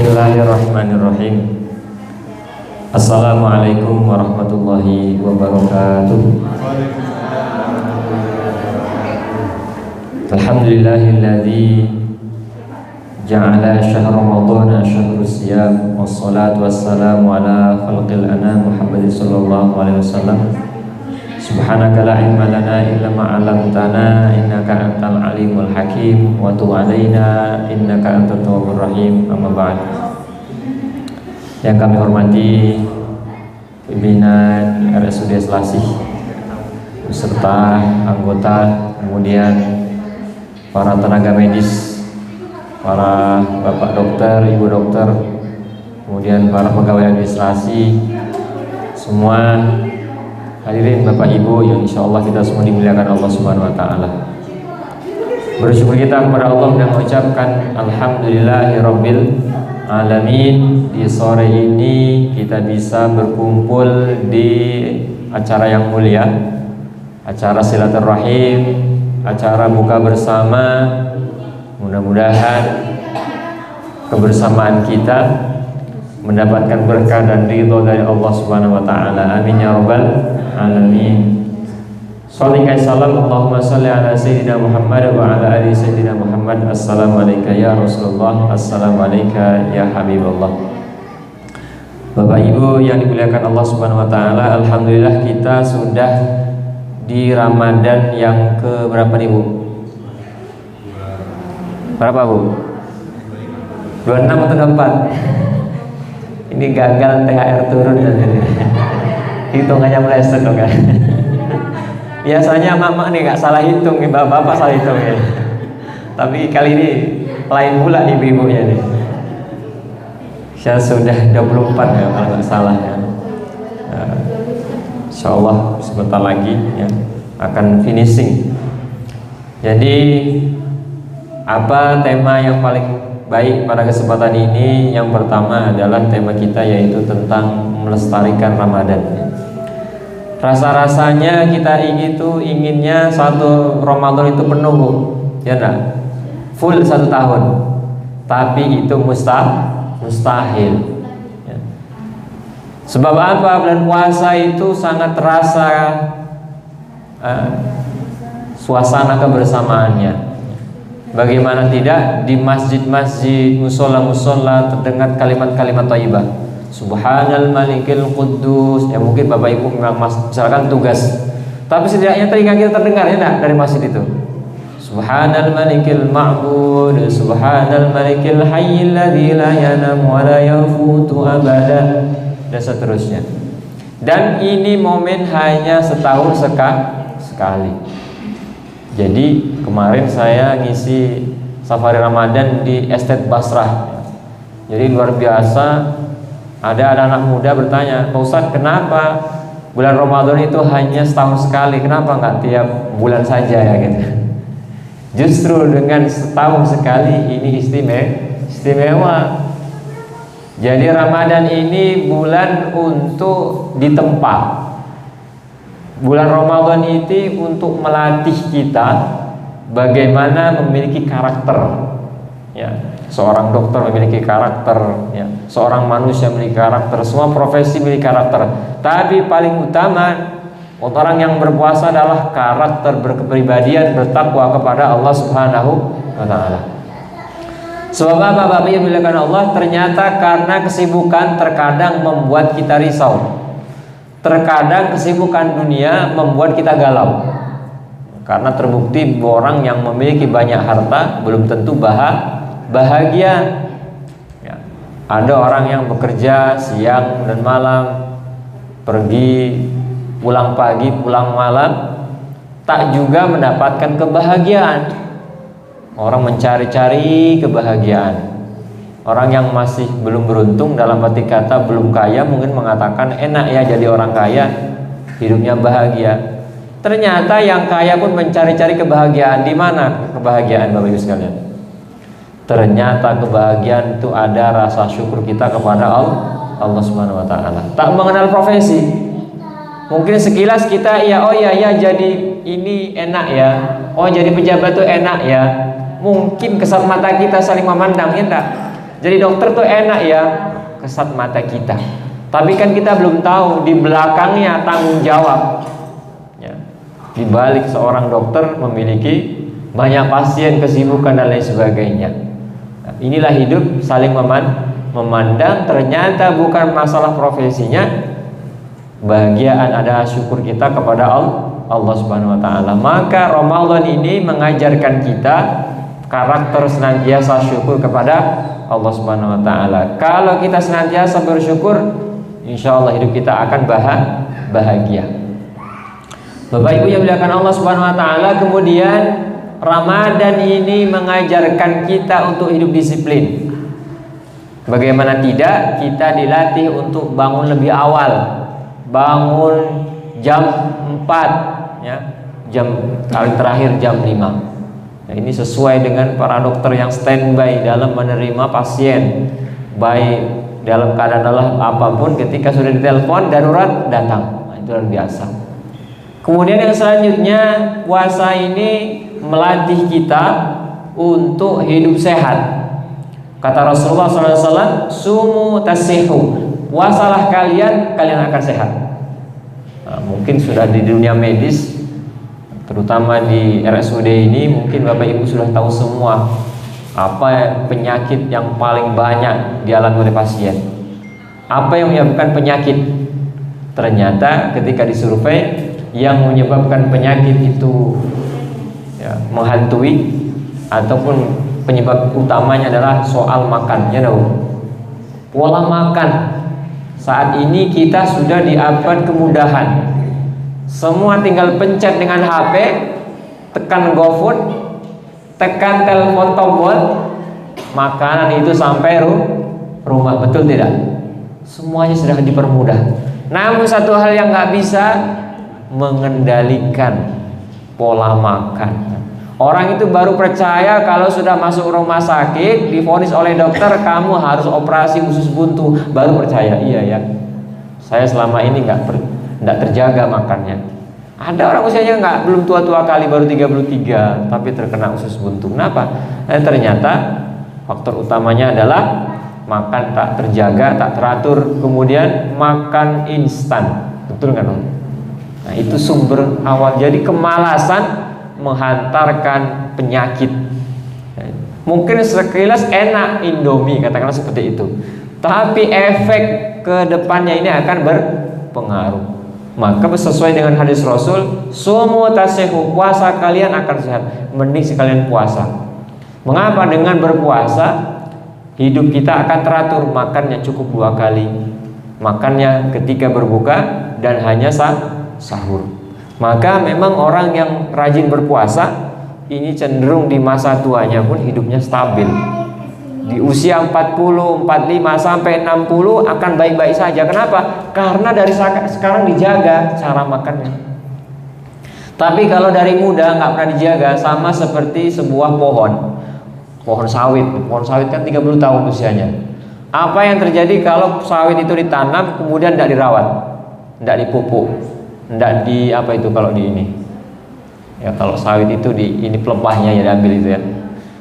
Bismillahirrahmanirrahim. Assalamualaikum warahmatullahi wabarakatuh. Alhamdulillahilladzi ja'ala syahr Ramadhana syahrul siyam wassalatu wassalamu ala khalqil anam Muhammadin sallallahu alaihi wasallam. Subhanaka la ilma lana illa ma 'allamtana innaka antal alimul hakim wa tub 'alaina innaka antat tawwabur rahim. Amma ba'd. Yang kami hormati pimpinan RSUD Selasih beserta anggota, kemudian para tenaga medis, para bapak dokter, ibu dokter, kemudian para pegawai administrasi, semua hadirin Bapak Ibu yang insya Allah kita semua dimuliakan Allah Subhanahu Wa Taala. Bersyukur kita kepada Allah dan mengucapkan Alhamdulillahirabbil alamin. Di sore ini kita bisa berkumpul di acara yang mulia, acara silaturahim, acara buka bersama. Mudah-mudahan kebersamaan kita mendapatkan berkah dan ridho dari Allah Subhanahu Wa Taala. Amin ya rabbal alamin. Shalli salam Allahumma shalli ala sayyidina Muhammad wa ala ali sayyidina Muhammad. Assalamualaikum ya Rasulullah, assalamualaikum ya Habibullah. Bapak Ibu yang dimuliakan Allah Subhanahu Wa Taala, alhamdulillah kita sudah di Ramadan yang ke berapa nih Bu? Berapa Bu? 26 atau 24? Ini gagal THR turun dan hitungannya meleset dong kan. Biasanya mama nih nggak salah hitung, bapak salah hitung ya. Tapi kali ini lain pula ibu-ibunya nih. Saya sudah 24 ya kalau nggak salah ya. Insya Allah sebentar lagi ya akan finishing. Jadi apa tema yang paling baik pada kesempatan ini? Yang pertama adalah tema kita yaitu tentang melestarikan Ramadan. Rasa-rasanya kita inginnya satu Ramadan itu penuh Bu, ya enggak? Full 1 tahun. Tapi itu mustahil ya. Sebab apa? Bulan puasa itu sangat terasa suasana kebersamaannya. Bagaimana tidak di masjid-masjid, musola-musola terdengar kalimat-kalimat thayyibah. Subhanal malikil quddus. Ya mungkin Bapak Ibu memang misalkan tugas, tapi setidaknya telinga kita terdengar ya enggak dari masjid itu. Subhanal malikil ma'bud, subhanal malikil hayyil ladzi la yanamu wa la yafutu abada, dan seterusnya. Dan ini momen hanya setahun sekali. Jadi kemarin saya ngisi safari Ramadan di Estate Basrah. Jadi luar biasa. Ada anak muda bertanya, Pak Ustadz, kenapa bulan Ramadan itu hanya setahun sekali? Kenapa nggak tiap bulan saja ya gitu? Justru dengan setahun sekali ini istimewa. Jadi Ramadan ini bulan untuk ditempa. Bulan Ramadan itu untuk melatih kita bagaimana memiliki karakter. Ya, seorang dokter memiliki karakter, ya. Seorang manusia memiliki karakter, semua profesi memiliki karakter. Tapi paling utama orang yang berpuasa adalah karakter berkepribadian bertakwa kepada Allah Subhanahu wa Ta'ala. Sebab apa Bapak Ibu dimuliakan Allah? Ternyata karena kesibukan terkadang membuat kita risau. Terkadang kesibukan dunia membuat kita galau. Karena terbukti orang yang memiliki banyak harta belum tentu bahagia. Ya. Ada orang yang bekerja siang dan malam, pergi pulang pagi pulang malam, tak juga mendapatkan kebahagiaan. Orang mencari-cari kebahagiaan. Orang yang masih belum beruntung, dalam arti kata belum kaya, mungkin mengatakan enak ya jadi orang kaya, hidupnya bahagia. Ternyata yang kaya pun mencari-cari kebahagiaan. Di mana kebahagiaan Bapak Ibu sekalian? Ternyata kebahagiaan itu ada rasa syukur kita kepada Allah Subhanahu Wa Taala. Tak mengenal profesi. Mungkin sekilas kita oh ya jadi ini enak ya. Oh jadi pejabat itu enak ya. Mungkin kesat mata kita saling memandang ya enggak? Jadi dokter tuh enak ya kesat mata kita, tapi kan kita belum tahu di belakangnya tanggung jawab ya. Di balik seorang dokter memiliki banyak pasien, kesibukan dan lain sebagainya. Nah, inilah hidup saling memandang. Ternyata bukan masalah profesinya, bahagiaan ada syukur kita kepada Allah Subhanahu wa taala. Maka Ramadan ini mengajarkan kita karakter senantiasa syukur kepada Allah Subhanahu wa taala. Kalau kita senantiasa bersyukur, insya Allah hidup kita akan bahagia. Bapak Ibu yang dimuliakan Allah Subhanahu wa taala, kemudian Ramadan ini mengajarkan kita untuk hidup disiplin. Bagaimana tidak, kita dilatih untuk bangun lebih awal. Bangun jam 4 ya. Jam paling terakhir jam 5. Nah, ini sesuai dengan para dokter yang standby dalam menerima pasien, baik dalam keadaan lelah apapun, ketika sudah ditelepon darurat datang. Nah, itu luar biasa. Kemudian yang selanjutnya, puasa ini melatih kita untuk hidup sehat. Kata Rasulullah SAW, sumu tasihu, puasalah kalian akan sehat. Nah, mungkin sudah di dunia medis, terutama di RSUD ini, mungkin Bapak Ibu sudah tahu semua apa penyakit yang paling banyak dialami oleh pasien. Apa yang menyebabkan penyakit? Ternyata ketika disurvei, yang menyebabkan penyakit itu ya, menghantui ataupun penyebab utamanya adalah soal makan, ya tahu. Pola makan. Saat ini kita sudah di abad kemudahan. Semua tinggal pencet dengan HP, tekan GoFood, tekan telepon tombol, makanan itu sampai rumah, betul tidak? Semuanya sudah dipermudah. Namun satu hal yang nggak bisa, mengendalikan pola makan. Orang itu baru percaya kalau sudah masuk rumah sakit, divonis oleh dokter kamu harus operasi usus buntu, baru percaya. Iya ya, saya selama ini nggak terjaga makannya. Ada orang usianya belum tua-tua kali, baru 33, tapi terkena usus buntu. Kenapa? Ternyata faktor utamanya adalah makan tak terjaga, tak teratur, kemudian makan instan. Betul kan? Nah, itu sumber awal. Jadi kemalasan menghantarkan penyakit. Mungkin sekilas enak Indomie, katakanlah seperti itu, tapi efek ke depannya ini akan berpengaruh. Maka sesuai dengan hadis Rasul, sumu tasihu, puasa kalian akan sehat. Mending sekalian puasa. Mengapa? Dengan berpuasa hidup kita akan teratur, makannya cukup 2 kali, makannya ketika berbuka dan hanya sahur. Maka memang orang yang rajin berpuasa ini cenderung di masa tuanya pun hidupnya stabil. Di usia 40, 45 sampai 60 akan baik-baik saja. Kenapa? Karena dari sekarang dijaga cara makannya. Tapi kalau dari muda nggak pernah dijaga, sama seperti sebuah pohon sawit. Pohon sawit kan 30 tahun usianya. Apa yang terjadi kalau sawit itu ditanam kemudian tidak dirawat, tidak dipupuk, tidak di apa itu kalau di ini ya, kalau sawit itu di ini pelepahnya ya diambil itu ya.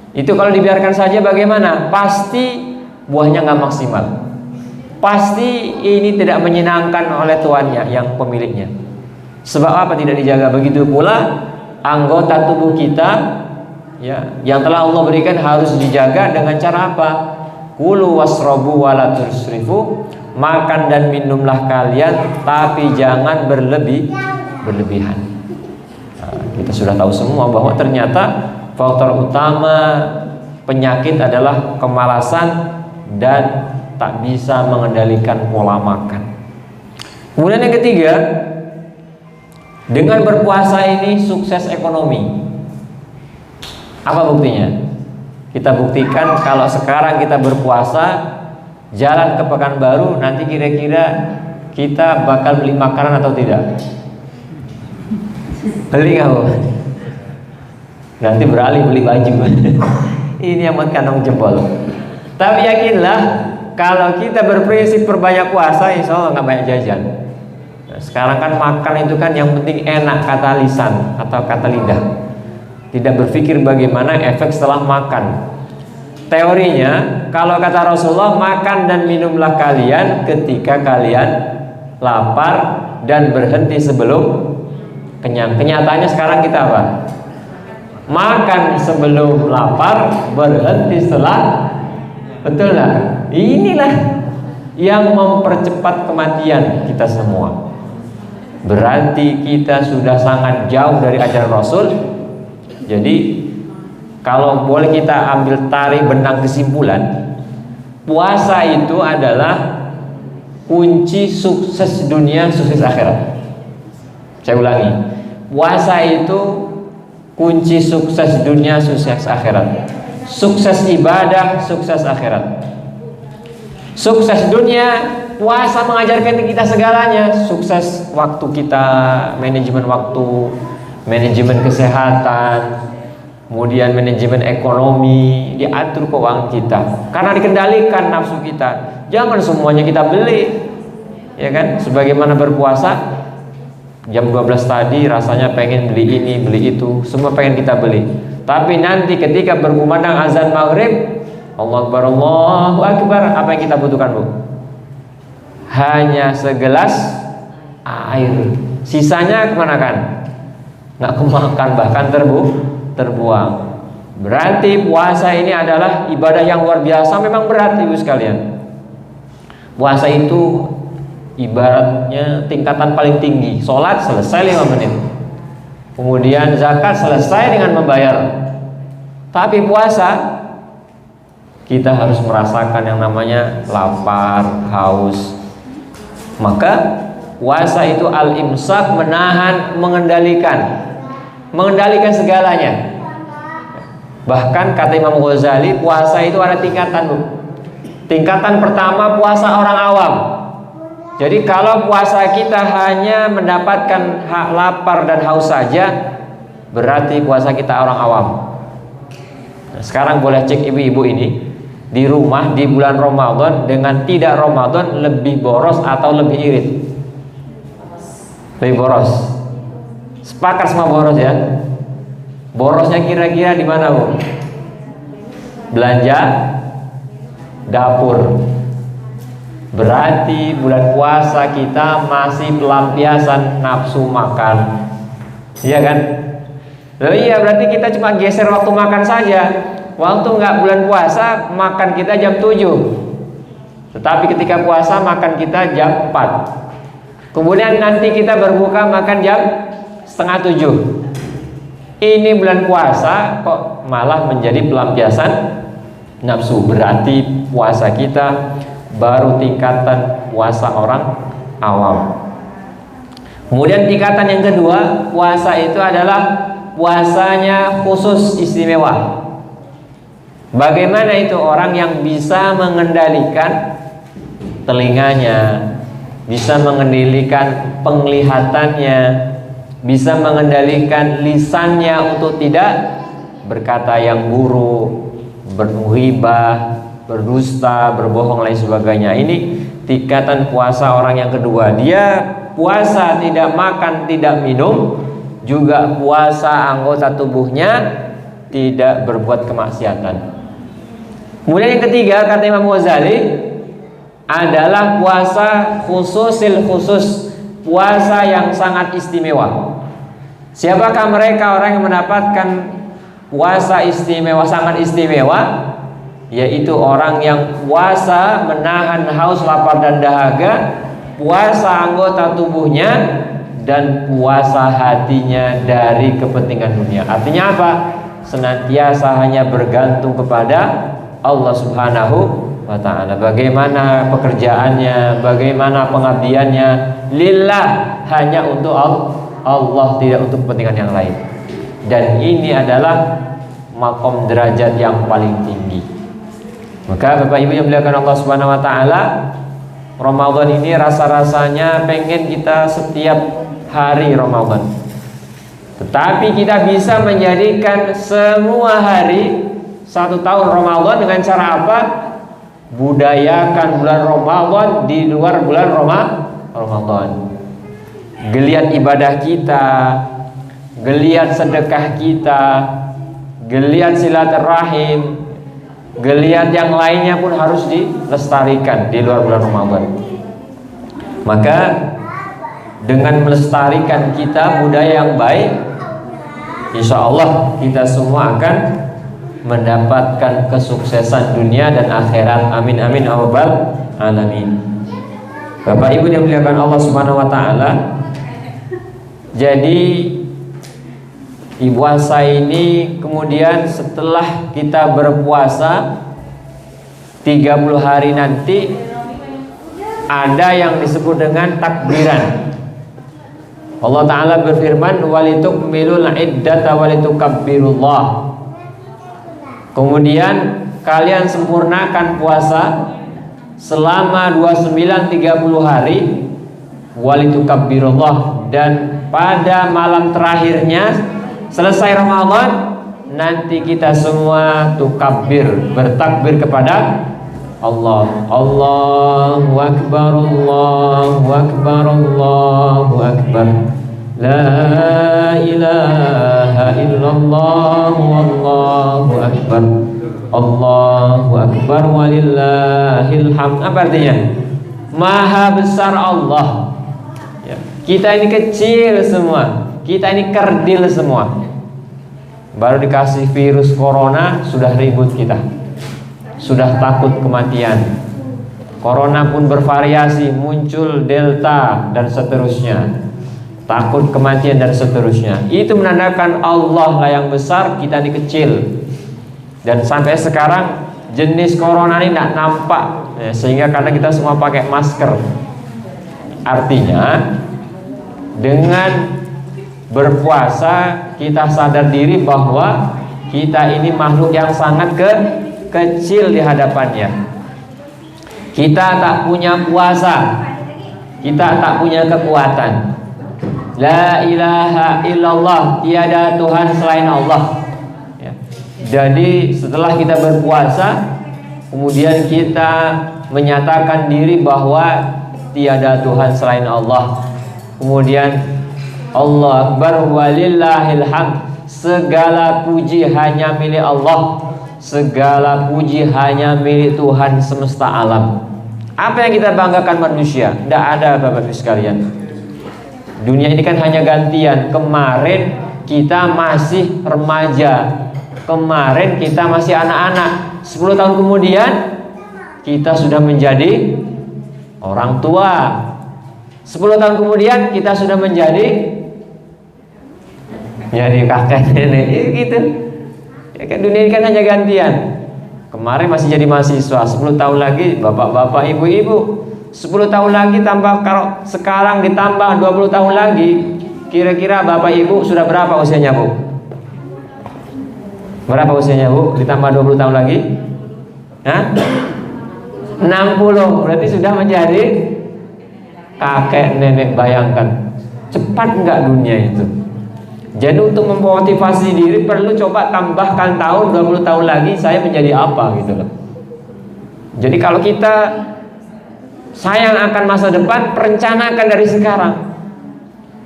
Itu kalau dibiarkan saja bagaimana? Pasti buahnya nggak maksimal. Pasti ini tidak menyenangkan oleh tuannya yang pemiliknya. Sebab apa? Tidak dijaga. Begitu pula anggota tubuh kita ya, yang telah Allah berikan harus dijaga dengan cara apa? Kulu wasrobu wala tusrifu, makan dan minumlah kalian, tapi jangan berlebihan. Nah, kita sudah tahu semua bahwa ternyata faktor utama penyakit adalah kemalasan dan tak bisa mengendalikan pola makan. Kemudian yang ketiga, dengan berpuasa ini sukses ekonomi. Apa buktinya? Kita buktikan kalau sekarang kita berpuasa, jalan ke Pekanbaru, nanti kira-kira kita bakal beli makanan atau tidak? Beli kamu? Nanti beralih beli baju. Ini yang buat kantong jempol. Tapi yakinlah, kalau kita berprinsip perbanyak puasa, insya Allah nggak banyak jajan. Nah, sekarang kan makan itu kan yang penting enak, kata lisan atau kata lidah. Tidak berpikir bagaimana efek setelah makan. Teorinya kalau kata Rasulullah, makan dan minumlah kalian ketika kalian lapar dan berhenti sebelum kenyang. Kenyataannya sekarang kita apa? Makan sebelum lapar, berhenti setelah. Betul lah. Inilah yang mempercepat kematian kita semua. Berarti kita sudah sangat jauh dari ajaran Rasul. Jadi kalau boleh kita ambil tarik benang kesimpulan, puasa itu adalah kunci sukses dunia, sukses akhirat. Saya ulangi, puasa itu kunci sukses dunia, sukses akhirat. Sukses ibadah, sukses akhirat. Sukses dunia, puasa mengajarkan kita segalanya. Sukses waktu kita, manajemen waktu, manajemen kesehatan, kemudian manajemen ekonomi, diatur keuangan kita. Karena dikendalikan nafsu kita. Jangan semuanya kita beli, ya kan? Sebagaimana berpuasa, jam 12 tadi rasanya pengen beli ini, beli itu, semua pengen kita beli. Tapi nanti ketika berkumandang azan maghrib, Allahu Akbar, Allahu Akbar, apa yang kita butuhkan, Bu? Hanya segelas air. Sisanya kemana kan? Nggak kemakan, bahkan terbuang. Berarti puasa ini adalah ibadah yang luar biasa. Memang berat, Ibu sekalian. Puasa itu ibaratnya tingkatan paling tinggi. Sholat selesai 5 menit, kemudian zakat selesai dengan membayar. Tapi puasa kita harus merasakan yang namanya lapar, haus. Maka puasa itu al-imsak, menahan, mengendalikan segalanya. Bahkan kata Imam Ghazali, puasa itu ada tingkatan, Bu. Tingkatan pertama puasa orang awam. Jadi kalau puasa kita hanya mendapatkan hak lapar dan haus saja, berarti puasa kita orang awam. Nah, sekarang boleh cek ibu-ibu ini di rumah di bulan Ramadan dengan tidak Ramadan, lebih boros atau lebih irit? Lebih boros. Sepakat semua boros ya. Borosnya kira-kira di mana, Bu? Belanja dapur. Berarti bulan puasa kita masih pelampiasan nafsu makan. Iya kan? Loh iya, berarti kita cuma geser waktu makan saja. Waktu nggak bulan puasa, makan kita jam 7. Tetapi ketika puasa makan kita jam 4. Kemudian nanti kita berbuka makan jam setengah 7. Ini bulan puasa kok malah menjadi pelampiasan nafsu. Berarti puasa kita baru tingkatan puasa orang awam. Kemudian tingkatan yang kedua, puasa itu adalah puasanya khusus istimewa. Bagaimana itu orang yang bisa mengendalikan telinganya, bisa mengendalikan penglihatannya, bisa mengendalikan lisannya untuk tidak berkata yang buruk, berghibah, berdusta, berbohong, lain sebagainya. Ini tingkatan puasa orang yang kedua. Dia puasa tidak makan, tidak minum, juga puasa anggota tubuhnya tidak berbuat kemaksiatan. Kemudian yang ketiga, kata Imam Ghazali, adalah puasa khususil khusus, puasa yang sangat istimewa. Siapakah mereka orang yang mendapatkan puasa istimewa, sangat istimewa? Yaitu orang yang puasa menahan haus, lapar dan dahaga, puasa anggota tubuhnya, dan puasa hatinya dari kepentingan dunia. Artinya apa? Senantiasa hanya bergantung kepada Allah Subhanahu wa ta'ala. Bagaimana pekerjaannya, bagaimana pengabdiannya, lillah, hanya untuk Allah, tidak untuk kepentingan yang lain. Dan ini adalah makom derajat yang paling tinggi. Maka Bapak Ibu yang dimuliakan Allah Subhanahu wa ta'ala, Ramadan ini rasa-rasanya pengen kita setiap hari Ramadan. Tetapi kita bisa menjadikan semua hari satu tahun Ramadan dengan cara apa? Budayakan bulan Ramadan di luar bulan Ramadan. Geliat ibadah kita, geliat sedekah kita, geliat silaturahim, geliat yang lainnya pun harus dilestarikan di luar bulan Ramadan. Maka dengan melestarikan kita budaya yang baik, insya Allah kita semua akan mendapatkan kesuksesan dunia dan akhirat. Amin amin ya rabbal alamin. Bapak Ibu yang dimuliakan Allah Subhanahu wa taala. Jadi puasa ini kemudian setelah kita berpuasa 30 hari nanti ada yang disebut dengan takbiran. Allah Ta'ala berfirman, walitukmilul iddata walitukabbirullah. Kemudian kalian sempurnakan puasa selama 29-30 hari, walitukabbirullah, dan pada malam terakhirnya selesai Ramadan nanti kita semua tukabbir, bertakbir kepada Allah. Allahu akbar, Allahu akbar, Allahu akbar. La ilaha illallah, wallahu akbar. Allahu akbar walillahil hamd. Apa artinya? Maha besar Allah. Ya. Kita ini kecil semua. Kita ini kerdil semua. Baru dikasih virus corona sudah ribut kita. Sudah takut kematian. Corona pun bervariasi, muncul delta dan seterusnya. Takut kematian dan seterusnya. Itu menandakan Allah lah yang besar, kita ini kecil. Dan sampai sekarang jenis corona ini tidak nampak, sehingga karena kita semua pakai masker. Artinya dengan berpuasa kita sadar diri bahwa kita ini makhluk yang sangat kecil di hadapannya. Kita tak punya kuasa, kita tak punya kekuatan. La ilaha illallah, tiada Tuhan selain Allah. Ya. Jadi setelah kita berpuasa, kemudian kita menyatakan diri bahwa tiada Tuhan selain Allah. Kemudian Allah akbar walillahil hamd. Segala puji hanya milik Allah. Segala puji hanya milik Tuhan semesta alam. Apa yang kita banggakan manusia? Tidak ada, Bapak Ibu sekalian. Dunia ini kan hanya gantian. Kemarin kita masih remaja, kemarin kita masih anak-anak. 10 tahun kemudian kita sudah menjadi orang tua. 10 tahun kemudian kita sudah menjadi kakek nenek, gitu. Ya kan, dunia ini kan hanya gantian. Kemarin masih jadi mahasiswa, 10 tahun lagi bapak-bapak, ibu-ibu. 10 tahun lagi tambah, kalau sekarang ditambah 20 tahun lagi, kira-kira bapak ibu sudah berapa usianya, Bu? Berapa usianya, Bu? Ditambah 20 tahun lagi? Hah? 60, berarti sudah menjadi kakek nenek. Bayangkan cepat enggak dunia itu. Jadi untuk memotivasi diri perlu coba tambahkan tahun, 20 tahun lagi saya menjadi apa gitu loh. Jadi kalau kita sayang akan masa depan, perencanakan dari sekarang.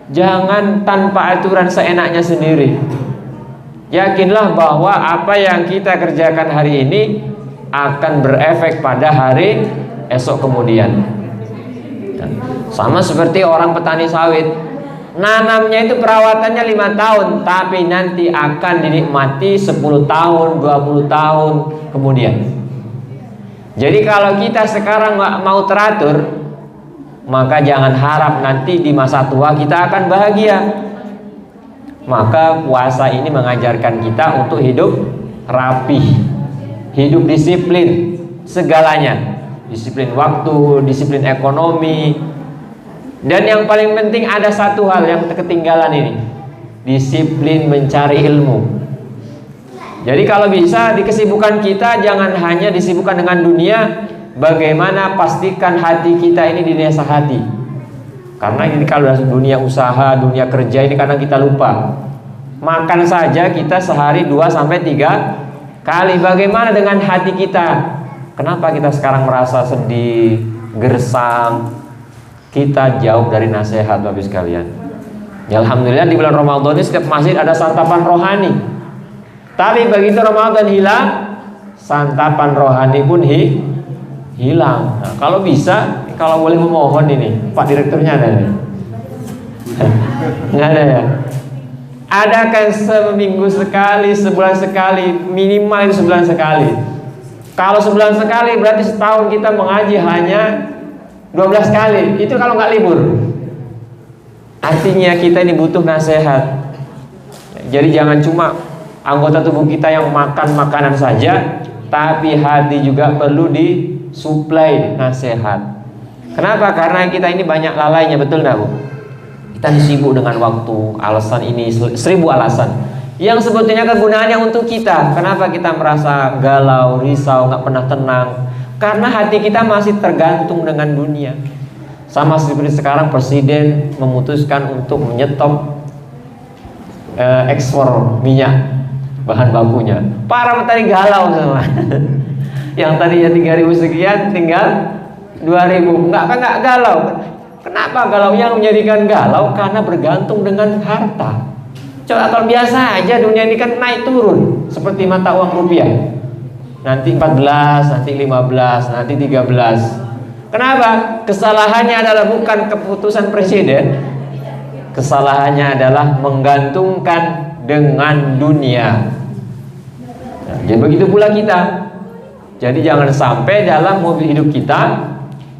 Jangan tanpa aturan seenaknya sendiri. Yakinlah bahwa apa yang kita kerjakan hari ini akan berefek pada hari esok kemudian. Sama seperti orang petani sawit, nanamnya itu perawatannya 5 tahun, tapi nanti akan dinikmati 10 tahun, 20 tahun kemudian. Jadi kalau kita sekarang nggak mau teratur, maka jangan harap nanti di masa tua kita akan bahagia. Maka puasa ini mengajarkan kita untuk hidup rapih, hidup disiplin segalanya. Disiplin waktu, disiplin ekonomi. Dan yang paling penting ada satu hal yang ketinggalan ini, disiplin mencari ilmu. Jadi kalau bisa di kesibukan kita jangan hanya disibukkan dengan dunia, bagaimana pastikan hati kita ini dinasihati. Karena ini kalau dunia usaha, dunia kerja ini kadang kita lupa. Makan saja kita sehari 2-3 kali. Bagaimana dengan hati kita? Kenapa kita sekarang merasa sedih, gersang? Kita jauh dari nasihat, Bapak sekalian. Ya, alhamdulillah di bulan Ramadan ini setiap masjid ada santapan rohani. Tapi begitu Ramadan hilang, santapan rohani pun hilang. Nah, kalau bisa, kalau boleh memohon ini, Pak Direkturnya ada nih? Nggak ada ya? Adakan seminggu sekali, sebulan sekali, minimal itu sebulan sekali. Kalau sebulan sekali berarti setahun kita mengaji hanya 12 kali. Itu kalau nggak libur. Artinya kita ini butuh nasihat. Jadi jangan cuma anggota tubuh kita yang makan makanan saja, tapi hati juga perlu disuplai nasihat. Kenapa? Karena kita ini banyak lalainya, betul nggak Bu? Kita sibuk dengan waktu, alasan ini 1000 alasan yang sebetulnya kegunaannya untuk kita. Kenapa kita merasa galau, risau, nggak pernah tenang? Karena hati kita masih tergantung dengan dunia. Sama seperti sekarang Presiden memutuskan untuk menyetop ekspor minyak bahan bakunya. Para petani galau semua. Yang tadinya 3.000 sekian tinggal 2.000. Enggak galau. Kenapa galau? Yang menjadikan galau karena bergantung dengan harta. Coba kalau biasa aja dunia ini kan naik turun seperti mata uang rupiah. Nanti 14, nanti 15, nanti 13. Kenapa? Kesalahannya adalah bukan keputusan presiden. Kesalahannya adalah menggantungkan dengan dunia. Nah, jadi begitu pula kita. Jadi jangan sampai dalam mobil hidup kita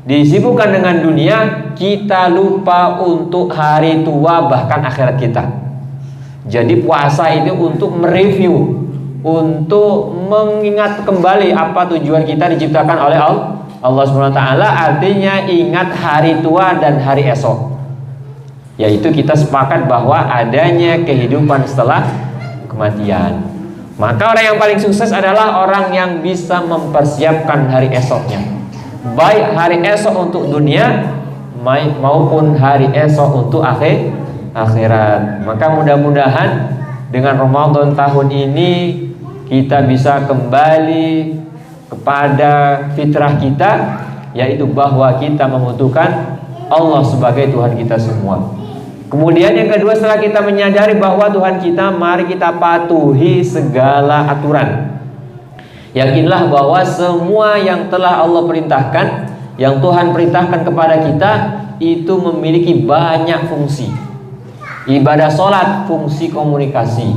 disibukkan dengan dunia, kita lupa untuk hari tua bahkan akhirat kita. Jadi puasa itu untuk mereview, untuk mengingat kembali apa tujuan kita diciptakan oleh Allah SWT. Artinya ingat hari tua dan hari esok, yaitu kita sepakat bahwa adanya kehidupan setelah kematian. Maka orang yang paling sukses adalah orang yang bisa mempersiapkan hari esoknya, baik hari esok untuk dunia maupun hari esok untuk akhirat. Maka mudah-mudahan dengan Ramadan tahun ini kita bisa kembali kepada fitrah kita, yaitu bahwa kita membutuhkan Allah sebagai Tuhan kita semua. Kemudian yang kedua, setelah kita menyadari bahwa Tuhan kita, mari kita patuhi segala aturan. Yakinlah bahwa semua yang telah Allah perintahkan, yang Tuhan perintahkan kepada kita, itu memiliki banyak fungsi. Ibadah sholat, fungsi komunikasi.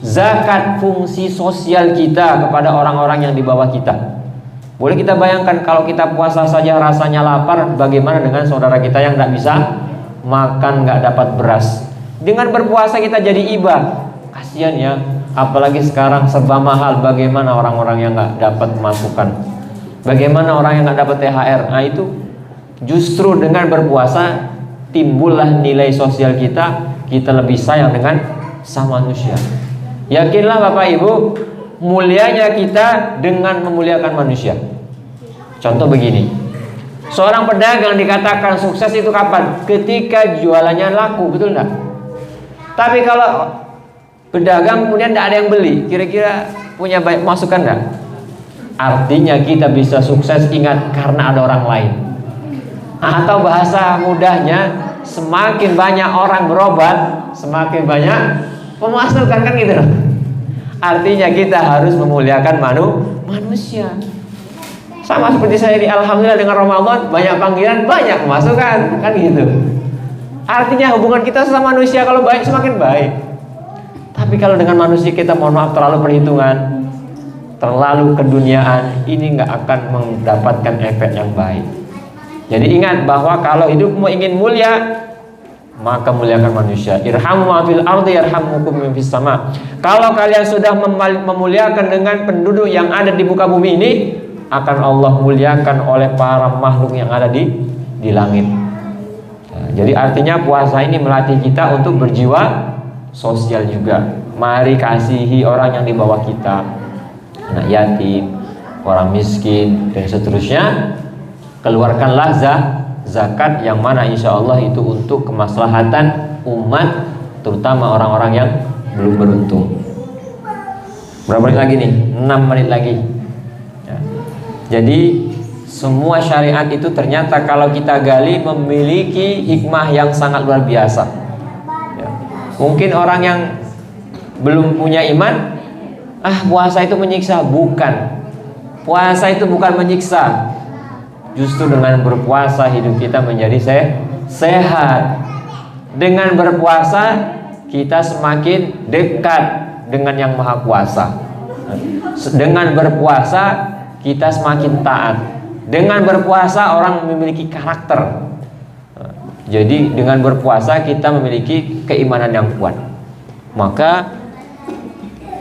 Zakat, fungsi sosial kita kepada orang-orang yang di bawah kita. Boleh kita bayangkan kalau kita puasa saja rasanya lapar, bagaimana dengan saudara kita yang tidak bisa makan, nggak dapat beras. Dengan berpuasa kita jadi iba. Kasihan ya. Apalagi sekarang serba mahal, bagaimana orang-orang yang nggak dapat masukan, bagaimana orang yang nggak dapat THR. Nah itu justru dengan berpuasa timbullah nilai sosial kita lebih sayang dengan sama manusia. Yakinlah Bapak Ibu, mulianya kita dengan memuliakan manusia. Contoh begini, seorang pedagang dikatakan sukses itu kapan? Ketika jualannya laku, betul enggak? Tapi kalau pedagang kemudian tidak ada yang beli, kira-kira punya baik masukan enggak? Artinya kita bisa sukses, ingat, karena ada orang lain. Atau bahasa mudahnya, semakin banyak orang berobat, semakin banyak pemasukan, kan gitu loh. Artinya kita harus memuliakan manusia. Sama seperti saya di Alhamdulillah dengan Ramadan, banyak panggilan, banyak pemasukan, kan gitu. Artinya hubungan kita sama manusia kalau baik semakin baik. Tapi kalau dengan manusia kita, mohon maaf, terlalu perhitungan, terlalu keduniaan, ini nggak akan mendapatkan efek yang baik. Jadi ingat bahwa kalau hidupmu ingin mulia, maka muliakan manusia. Irhamu ma fil ardi yarhamukum fis sama. Kalau kalian sudah memuliakan dengan penduduk yang ada di muka bumi ini, akan Allah muliakan oleh para makhluk yang ada di langit. Nah, jadi artinya puasa ini melatih kita untuk berjiwa sosial juga. Mari kasihi orang yang di bawah kita, anak yatim, orang miskin, dan seterusnya. Keluarkanlah zakat yang mana insya Allah itu untuk kemaslahatan umat, terutama orang-orang yang belum beruntung. Berapa menit lagi nih? 6 menit lagi ya. Jadi semua syariat itu ternyata kalau kita gali memiliki hikmah yang sangat luar biasa ya. Mungkin orang yang belum punya iman, puasa itu menyiksa. Bukan. Puasa itu bukan menyiksa. Justru dengan berpuasa hidup kita menjadi sehat. Dengan berpuasa kita semakin dekat dengan Yang Maha Kuasa. Dengan berpuasa kita semakin taat. Dengan berpuasa orang memiliki karakter. Jadi dengan berpuasa kita memiliki keimanan yang kuat. Maka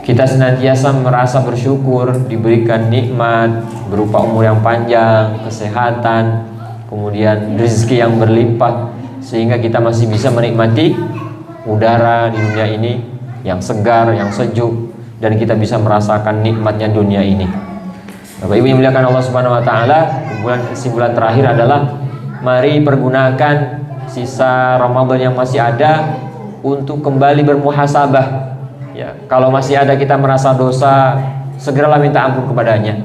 kita senantiasa merasa bersyukur diberikan nikmat berupa umur yang panjang, kesehatan, kemudian rezeki yang berlimpah, sehingga kita masih bisa menikmati udara di dunia ini yang segar, yang sejuk, dan kita bisa merasakan nikmatnya dunia ini. Bapak Ibu yang dimuliakan Allah Subhanahu wa taala, kesimpulan terakhir adalah mari pergunakan sisa Ramadan yang masih ada untuk kembali bermuhasabah. Ya, kalau masih ada kita merasa dosa, segeralah minta ampun kepadanya.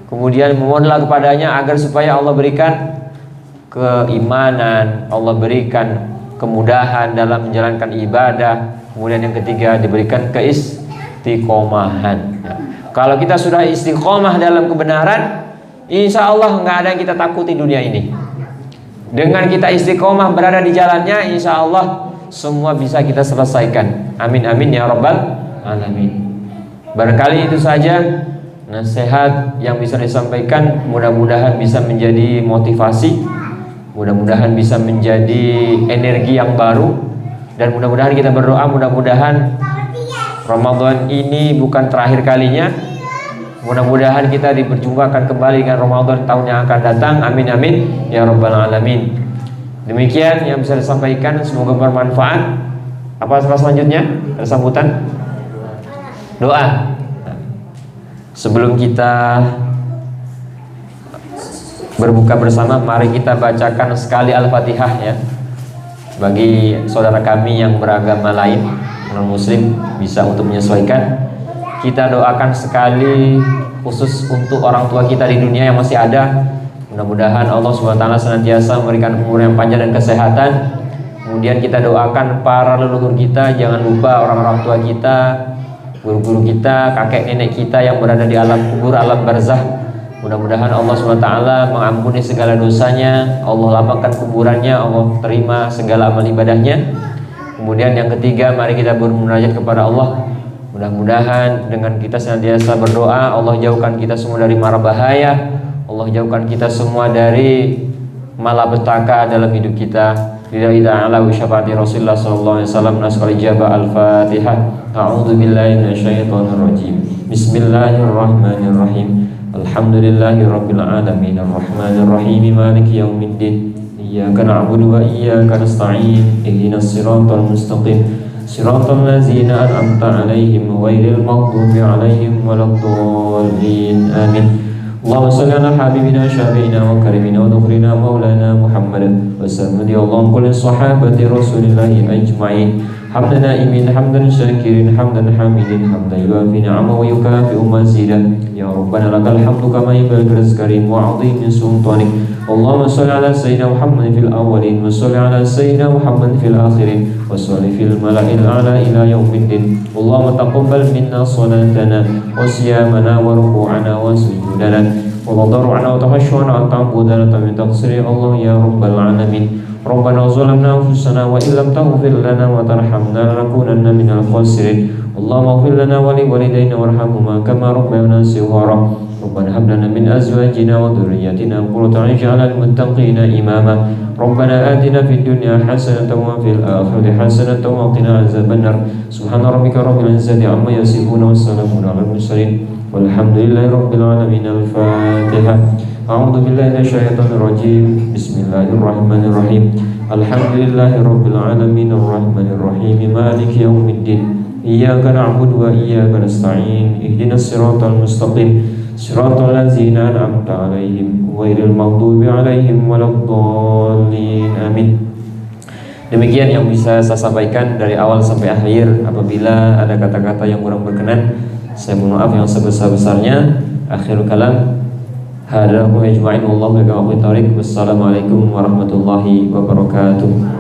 Kemudian memohonlah kepadanya agar supaya Allah berikan keimanan, Allah berikan kemudahan dalam menjalankan ibadah. Kemudian yang ketiga diberikan keistiqomahan. Ya. Kalau kita sudah istiqomah dalam kebenaran, insya Allah nggak ada yang kita takuti dunia ini. Dengan kita istiqomah berada di jalannya, insya Allah semua bisa kita selesaikan. Amin amin ya rabbal alamin. Barangkali itu saja nasihat yang bisa disampaikan. Mudah-mudahan bisa menjadi motivasi, mudah-mudahan bisa menjadi energi yang baru, dan mudah-mudahan kita berdoa mudah-mudahan Ramadan ini bukan terakhir kalinya. Mudah-mudahan kita diperjumpakan kembali dengan Ramadan tahun yang akan datang. Amin amin ya rabbal alamin. Demikian yang bisa disampaikan, semoga bermanfaat. Apa selanjutnya? Ada sambutan? Doa. Sebelum kita berbuka bersama, mari kita bacakan sekali Al-Fatihah ya. Bagi saudara kami yang beragama lain, non-muslim, bisa untuk menyesuaikan. Kita doakan sekali khusus untuk orang tua kita di dunia yang masih ada. Mudah-mudahan Allah SWT senantiasa memberikan umur yang panjang dan kesehatan. Kemudian kita doakan para leluhur kita, jangan lupa orang-orang tua kita, guru-guru kita, kakek nenek kita yang berada di alam kubur, alam barzah. Mudah-mudahan Allah SWT mengampuni segala dosanya, Allah lapangkan kuburannya, Allah terima segala amal ibadahnya. Kemudian yang ketiga, mari kita bermunajat kepada Allah. Mudah-mudahan dengan kita senantiasa berdoa, Allah jauhkan kita semua dari mara bahaya, Allah jauhkan kita semua dari malapetaka dalam hidup kita. Lillahi ta'ala wa syafaati Rasulullah sallallahu alaihi wasallam. Naskal ijabah Al-Fatihah. A'udzu billahi minasyaitonir rajim. Bismillahirrahmanirrahim. Alhamdulillahi rabbil alamin arrahmanir rahim maliki yaumiddin. Iyyaka na'budu wa iyyaka nasta'in. Ihdinas siratal mustaqim. Siratal ladzina an'amta 'alaihim ghairil maghdubi 'alaihim waladdallin. Amin. Allahumma shalli ala habibina syafi'ina wa karimina wa dhukrina maulana Muhammad wa sallallahu alaihi kulli sahabati rasulillahi ajma'in. Hamdan na'imin, hamdan syakirin, hamdan hamidin, hamdan yuafi ni'amahu wa yukafi'u mazidah. Ya Rabbana lakal hamdu kama yanbaghi karim wa 'azimi sultanik. Allahumma shalli ala sayyidina Muhammad fil awwalin wa shalli ala sayyidina Muhammad fil akhirin wa shalli fil mala'il a'la ila yaumiddin. Allahumma taqabbal minna salatana wa siyamana wa ruku'ana wa sujudana wa tadarru'ana wa tahashshuna wa ta'budana min taqsiri Allah ya rabbal alamin. Rabbana zalamna anfusana wa illam taghfir lana wa tarhamna lanakunanna minal khasirin. Allahumma ighfir lana wa liwalidayna warhamhuma kama rabbayana shighara. Rabbana hab lana min azwajina wa dhurriyyatina qurrata a'yun waj'alna lil muttaqina imama. Rabbana atina fid dunya hasanatan wa fil akhirati hasanatan wa qina azabannar. Subhana rabbika rabbil izzati amma yasifun wa salamun alal mursalin walhamdulillahi rabbil alamin. Al-Fatihah. A'udzu billahi minasyaitonir rajim. Bismillahirrahmanirrahim. Alhamdulillahi rabbil alamin arrahmanir rahim maliki yaumiddin. Iyyaka na'budu wa iyyaka nasta'in. Ihdinas siratal mustaqim. Siratal ladzina an'amta 'alaihim ghairil maghdubi 'alaihim waladdallin. Amin. Demikian yang bisa saya sampaikan dari awal sampai akhir. Apabila ada kata-kata yang kurang berkenan, saya mohon maaf yang sebesar-besarnya. Akhirul kalam. Hada wa ijma'in wallahu bi'awwi tariq. Wassalamualaikum warahmatullahi wabarakatuh.